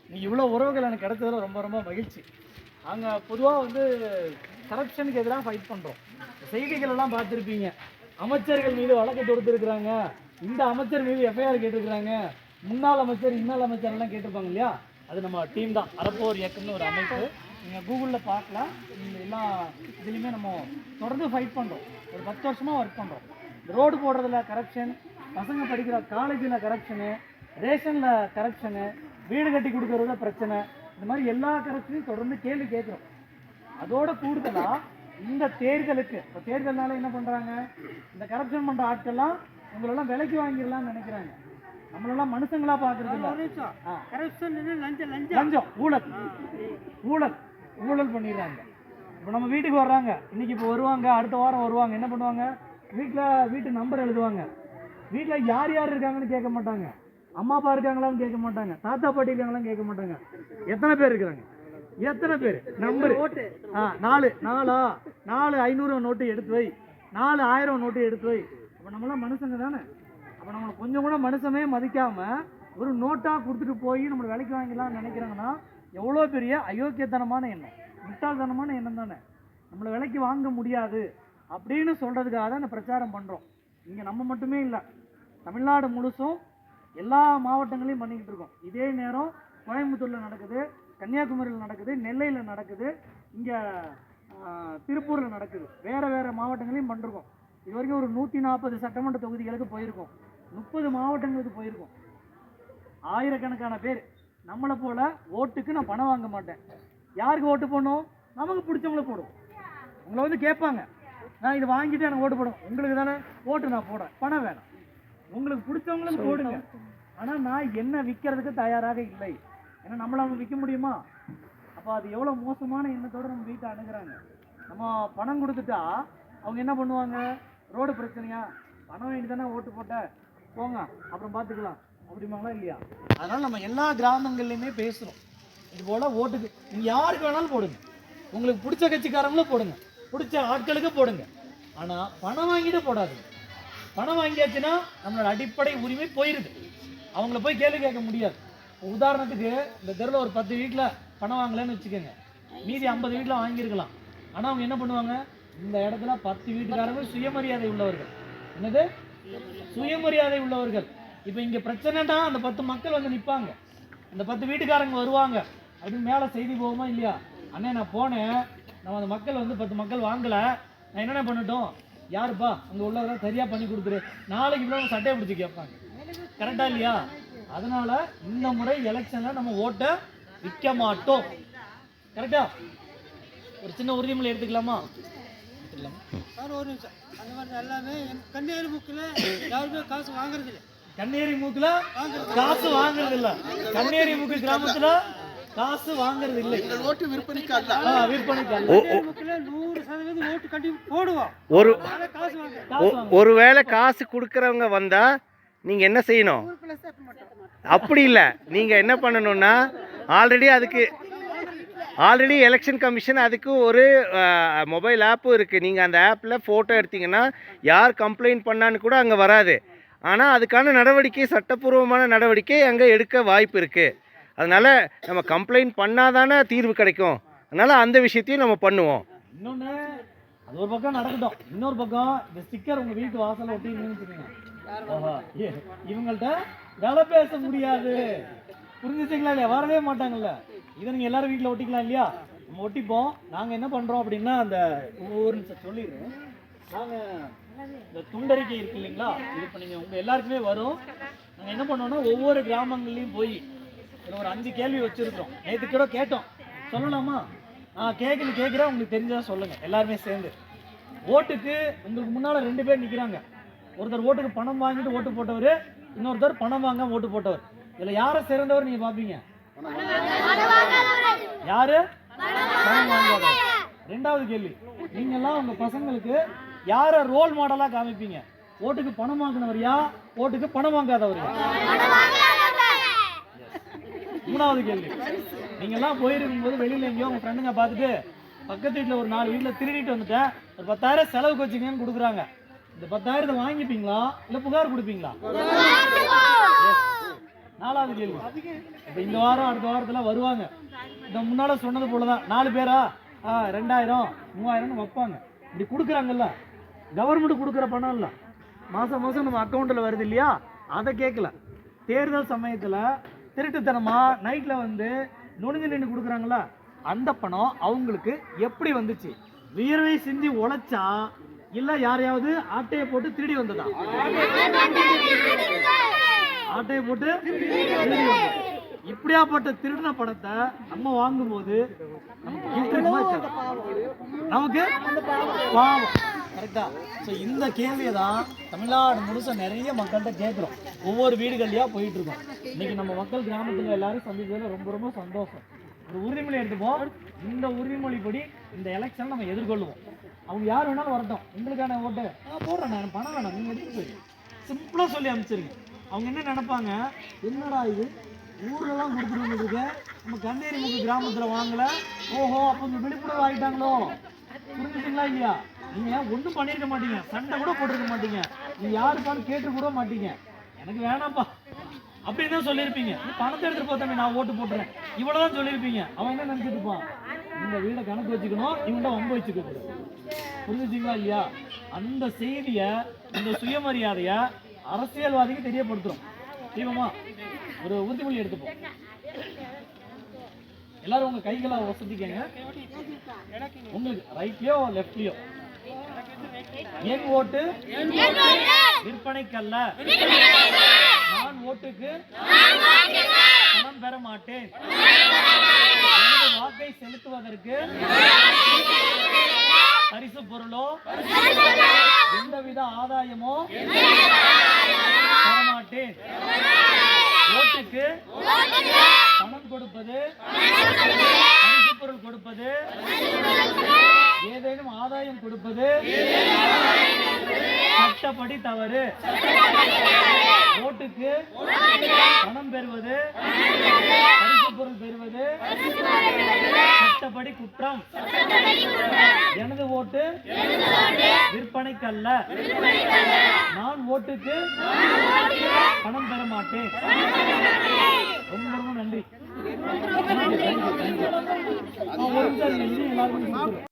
நீங்கள் இவ்வளோ உறவுகள் எனக்கு கிடைச்சதில் ரொம்ப ரொம்ப மகிழ்ச்சி. நாங்கள் பொதுவாக வந்து கரப்ஷனுக்கு எதிராக ஃபைட் பண்ணுறோம். செய்திகள் எல்லாம் பார்த்துருப்பீங்க, அமைச்சர்கள் மீது வழக்கு தொடுத்துருக்குறாங்க, இந்த அமைச்சர் மீது எஃப்ஐஆர் கேட்டிருக்கிறாங்க, முன்னாள் அமைச்சர் இன்னாள் அமைச்சர் எல்லாம் கேட்டிருப்பாங்க இல்லையா. அது நம்ம டீம் தான், அறப்போர் இயக்கம்னு ஒரு அமைப்பு. நீங்கள் கூகுளில் பார்க்கலாம். இந்த எல்லா இதுலேயுமே நம்ம தொடர்ந்து ஃபைட் பண்ணுறோம். ஒரு 10 வருஷமாக ஒர்க் பண்ணுறோம். ரோடு போடுறதுல கரப்ஷன், பசங்க படிக்கிற காலேஜில் கரப்ஷனு, ரேஷனில் கரப்ஷனு, வீடு கட்டி கொடுக்கறதுல பிரச்சனை, இந்த மாதிரி எல்லா கரப்ஷனையும் தொடர்ந்து கேள்வி கேட்குறோம். அதோட கூடுதலாக இந்த தேர்தலுக்கு, இப்போ தேர்தல்னால என்ன பண்ணுறாங்க, இந்த கரப்ஷன் பண்ணுற ஆட்கள்லாம் உங்களெல்லாம் விலைக்கு வாங்கிடலாம்னு நினைக்கிறாங்க. நம்மளெல்லாம் மனுஷங்களா பார்க்கறது இல்லை. லஞ்சம், ஊழல் பண்ணிடுறாங்க. இப்போ நம்ம வீட்டுக்கு வர்றாங்க, இன்னைக்கு இப்போ வருவாங்க, அடுத்த வாரம் வருவாங்க, என்ன பண்ணுவாங்க, வீட்டு நம்பர் எழுதுவாங்க. வீட்டில் யார் யார் இருக்காங்கன்னு கேட்க மாட்டாங்க, அம்மா அப்பா இருக்காங்களான்னு கேட்க மாட்டாங்க, தாத்தா பாட்டி இருக்காங்களான்னு கேட்க மாட்டாங்க, எத்தனை பேர் இருக்கிறாங்க, எத்தனை பேர் நம்பர், 4 500 நோட்டு எடுத்து வை, 4 1000 நோட்டு எடுத்து வை. அப்போ நம்மளாம் மனுஷங்க தானே. அப்போ நம்மளை கொஞ்சம் கூட மனுஷமே மதிக்காமல் ஒரு நோட்டாக கொடுத்துட்டு போய் நம்மளை விலைக்கு வாங்கிடலாம்னு நினைக்கிறாங்கன்னா எவ்வளோ பெரிய அயோக்கியத்தனமான எண்ணம், முட்டாள்தனமான எண்ணம் தானே. நம்மளை விலைக்கு வாங்க முடியாது அப்படின்னு சொல்கிறதுக்காக தான் இந்த பிரச்சாரம் பண்ணுறோம். இங்கே நம்ம மட்டுமே இல்லை, தமிழ்நாடு முழுசும் எல்லா மாவட்டங்களையும் பண்ணிக்கிட்டு இருக்கோம். இதே நேரம் கோயம்புத்தூரில் நடக்குது, கன்னியாகுமரியில் நடக்குது, நெல்லையில் நடக்குது, இங்கே திருப்பூரில் நடக்குது, வேறு மாவட்டங்களையும் பண்ணிருக்கோம். இது வரைக்கும் ஒரு 140 சட்டமன்ற தொகுதிகளுக்கு போயிருக்கோம், 30 மாவட்டங்களுக்கு போயிருக்கோம். ஆயிரக்கணக்கான பேர். நம்மளை போல் ஓட்டுக்கு நான் பணம் வாங்க மாட்டேன். யாருக்கு ஓட்டு போடணும், நமக்கு பிடிச்சவங்கள போடுவோம். உங்களை வந்து கேட்பாங்க, நான் இதை வாங்கிட்டு எனக்கு ஓட்டு போடுவேன், உங்களுக்கு தானே ஓட்டு நான் போடுறேன், பணம் வேணும், உங்களுக்கு பிடிச்சவங்களுக்கு போடுங்க. ஆனால் நான் என்ன விற்கிறதுக்கு தயாராக இல்லை. ஏன்னா நம்மளை அவங்க விற்க முடியுமா? அப்போ அது எவ்வளோ மோசமான எண்ணத்தோடு நம்ம வீட்டை அணுகிறாங்க. நம்ம பணம் கொடுத்துட்டா அவங்க என்ன பண்ணுவாங்க, ரோடு பிரச்சனையா, பணம் வேண்டி தானே ஓட்டு போட்ட, போங்க அப்புறம் பார்த்துக்கலாம் அப்படிமாங்களா இல்லையா. அதனால் நம்ம எல்லா கிராமங்கள்லையுமே பேசுகிறோம், இது போல் ஓட்டுக்கு நீங்கள் யாருக்கு வேணாலும் போடுங்க, உங்களுக்கு பிடிச்ச கட்சிக்காரங்களும் போடுங்க, பிடிச்ச ஆட்களுக்கு போடுங்க. ஆனால் பணம் வாங்கிட்டு போடாதுங்க. பணம் வாங்கியாச்சுன்னா நம்மளோட அடிப்படை உரிமை போயிடுது, அவங்கள போய் கேள்வி கேட்க முடியாது. உதாரணத்துக்கு இந்த தெருவில் ஒரு 10 வீட்டில் பணம் வாங்கலன்னு வச்சுக்கோங்க, மீதி 50 வீட்டில் வாங்கியிருக்கலாம். ஆனால் அவங்க என்ன பண்ணுவாங்க, இந்த இடத்துல 10 வீட்டுக்காரங்க சுயமரியாதை உள்ளவர்கள். என்னது சுயமரியாதை உள்ளவர்கள். இப்போ இங்கே பிரச்சனைனா அந்த 10 மக்கள் வந்து நிற்பாங்க, அந்த 10 வீட்டுக்காரங்க வருவாங்க அப்படின்னு மேலே செய்தி போகுமா இல்லையா. அண்ணே நான் போனேன், நம்ம அந்த மக்கள் வந்து 10 மக்கள் வாங்கலை, நான் என்னென்ன பண்ணட்டும், யாருப்பா அங்கே உள்ளவரெல்லாம் சரியாக பண்ணி கொடுத்துரு, நாளைக்கு இவ்வளோ சட்டையை பிடிச்சி கேட்பாங்க. கரெக்டாக இல்லையா? அதனால் இந்த முறை எலெக்ஷனில் நம்ம ஓட்டை விற்க மாட்டோம். கரெக்டா? ஒரு சின்ன உறுதிமொழி எடுத்துக்கலாமா? சார் ஒரு நிமிஷம். அந்த மாதிரி எல்லாமே கண்ணேரி மூக்கில் யாருமே காசு வாங்குறது இல்லை. கண்ணேரி மூக்கில் காசு வாங்குறது இல்லை. கண்ணேரி மூக்கு கிராமத்தில் காசு வாங்குறது இல்லை. ஓட்டு விற்பனைக்கு அல்ல. விற்பனைக்கு அல்ல. 100% ஓட்டு கட்டி போடுவோம். ஒருவேளை காசு கொடுக்குறவங்க வந்தா நீங்க என்ன செய்யணும்? அப்படி இல்லை, நீங்க என்ன பண்ணணும்னா ஆல்ரெடி எலெக்ஷன் கமிஷன் அதுக்கு ஒரு மொபைல் ஆப்பும் இருக்குது. நீங்கள் அந்த ஆப்பில் ஃபோட்டோ எடுத்தீங்கன்னா யார் கம்ப்ளைண்ட் பண்ணான்னு கூட அங்கே வராது. ஆனால் அதுக்கான நடவடிக்கை, சட்டப்பூர்வமான நடவடிக்கை அங்கே எடுக்க வாய்ப்பு இருக்குது. அதனால் நம்ம கம்ப்ளைண்ட் பண்ணாதானே தீர்வு கிடைக்கும். அதனால் அந்த விஷயத்தையும் நம்ம பண்ணுவோம். இன்னொன்று, அது ஒரு பக்கம் நடக்கட்டும். இன்னொரு பக்கம் இந்த ஸ்டிக்கர் உங்கள் வீட்டு வாசலில் ஒட்டிங்கன்னு வச்சுக்கோங்க, இவங்கள்ட்ட வேலை பேச முடியாது. புரிஞ்சுச்சிங்களா இல்லையா? வரவே மாட்டாங்கல்ல. இதை நீங்கள் எல்லோரும் வீட்டில் ஒட்டிக்கலாம் இல்லையா? நம்ம ஒட்டிப்போம். நாங்கள் என்ன பண்ணுறோம் அப்படின்னா, அந்த ஒவ்வொரு சொல்லிடுறோம். நாங்கள் இந்த துண்டறிக்கை இருக்கு இல்லைங்களா, இது இப்போ நீங்கள் உங்கள் எல்லாருக்குமே வரும். நாங்கள் என்ன பண்ணோன்னா, ஒவ்வொரு கிராமங்கள்லையும் போய் ஒரு 5 கேள்வி வச்சுருக்கோம். நேற்று கூட கேட்டோம், சொல்லலாமா? கேட்குறேன், உங்களுக்கு தெரிஞ்சதாக சொல்லுங்கள். எல்லாருமே சேர்ந்து ஓட்டுக்கு உங்களுக்கு முன்னால் 2 பேர் நிற்கிறாங்க. ஒருத்தர் ஓட்டுக்கு பணம் வாங்கிட்டு ஓட்டு போட்டவர், இன்னொருத்தர் பணம் வாங்காமல் ஓட்டு போட்டவர். இதில் யாரை சிறந்தவர் நீங்கள் பார்ப்பீங்க? யாரு? பணம் வாங்காதவர். 2வது கேள்வி, நீங்கள்லாம் உங்கள் பசங்களுக்கு யாரை ரோல் மாடலாக காமிப்பீங்க? ஓட்டுக்கு பணம் வாங்கினவரியா, ஓட்டுக்கு பணம் வாங்காதவரியா? 3வது கேள்வி, நீங்கள்லாம் போயிருக்கும் போது வெளியில் எங்கேயோ உங்கள் ஃப்ரெண்டுங்க பார்த்துட்டு பக்கத்து வீட்டில் ஒரு 4 வீட்டில் திருடிட்டு வந்துட்டேன், ஒரு 10,000 செலவுக்கு வச்சுங்கன்னு கொடுக்குறாங்க. இந்த 10,000 வாங்கிப்பீங்களா இல்லை புகார் கொடுப்பீங்களா? 4வது கேள்வி. இப்போ இந்த வாரம் அடுத்த வாரத்தில் வருவாங்க. இந்த முன்னால் சொன்னது போல தான் 4 பேரா 2000 3000 வைப்பாங்க. இப்படி கொடுக்குறாங்கல்ல, கவர்மெண்ட் கொடுக்குற பணம் இல்லை, மாதம் மாதம் நம்ம அக்கௌண்ட்டில் வருது இல்லையா, அதை கேட்கல. தேர்தல் சமயத்தில் திருட்டுத்தனமாக நைட்டில் வந்து நுழைஞ்சு நின்று கொடுக்குறாங்களா, அந்த பணம் அவங்களுக்கு எப்படி வந்துச்சு? வியர்வை சிந்தி உழைச்சா இல்லை யாரையாவது ஆட்டையை போட்டு திருடி வந்ததா? ஆட்டையை போட்டு திருடி வந்தது. இப்படியாப்பட்ட திருடின பணத்தை நம்ம வாங்கும்போது நமக்கு gift இருக்குமா இருக்காதா? நமக்கு பாவம். கரெக்டா? ஸோ இந்த கேள்வியை தான் தமிழ்நாடு முழுச நிறைய மக்கள்கிட்ட கேட்குறோம். ஒவ்வொரு வீடுகள்லையா போயிட்டு இருக்கோம். இன்னைக்கு நம்ம மக்கள் கிராமத்தில் எல்லாரும் சந்திச்சதுல ரொம்ப ரொம்ப சந்தோஷம். ஒரு உறுதிமொழி எடுத்துப்போம். இந்த உறுதிமொழிப்படி இந்த எலெக்ஷன் நம்ம எதிர்கொள்ளுவோம். அவங்க யார் வேணாலும் வரட்டும், எங்களுக்கான ஓட்டு போடுறேன், நான் பணம் வேணாம், நீங்கள் எடுத்து போய் சிம்பிளாக சொல்லி அனுப்பிச்சிருங்க. அவங்க என்ன நினைப்பாங்க, என்னடா இது ஊரெல்லாம் கொடுத்துட்டு வந்துருக்கு, நம்ம கண்ணேரிமுக்கு கிராமத்தில் வாங்கலை, ஓஹோ அப்போ இந்த விழிப்புணர்வு ஆகிட்டாங்களோ. புரிஞ்சுட்டீங்களா இல்லையா? நீங்கள் ஒன்றும் பண்ணியிருக்க மாட்டீங்க, சண்டை கூட போட்டிருக்க மாட்டீங்க, நீங்கள் யாருக்கானு கேட்டு கூட மாட்டீங்க, எனக்கு வேணாம்ப்பா அப்படின்னு தான் சொல்லியிருப்பீங்க. நீ பணத்தை எடுத்துகிட்டு போ தம்பி, நான் ஓட்டு போட்டுறேன், இவ்வளோ தான் சொல்லியிருப்பீங்க. அவன் என்ன நினச்சிட்டு இருப்பான், இந்த வீடை கணக்கு வச்சுக்கணும், இவன்கிட்ட வம்பு வச்சுக்க. புரிஞ்சுச்சிங்களா இல்லையா? அந்த செய்தியை, இந்த சுயமரியாதையை அரசியல்வாதிக்கு தெரியப்படுத்துறோம். தீபமா ஒரு உறுதிமொழி எடுத்துப்போம். எல்லாரும் உங்க கைகளை வசதிக்கங்க. உங்களுக்கு ரைட்லயோ லெஃப்ட்லயோ, என் ஓட்டு விற்பனைக்கல்ல, நான் ஓட்டுக்கு பணம் பெற மாட்டேன், எனது வாக்கை செலுத்துவதற்கு பரிசு பொருளோ எந்தவித ஆதாயமோ தரமாட்டேன், ஓட்டுக்கு பணம் கொடுப்பது, பரிசு பொருள் கொடுப்பது, ஏதேனும் ஆதாயம் கொடுப்பது சட்டப்படி தவறு. ஓட்டுக்கு பணம் பெறுவது, பரிசு பொருள் பெறுவது சட்டப்படி குற்றம். எனது ஓட்டு விற்பனைக்கல்ல, நான் ஓட்டுக்கு பணம் பெற மாட்டேன். ரொம்ப ரொம்ப நன்றி. ஒரு நிமிஷம் எல்லாருக்கும்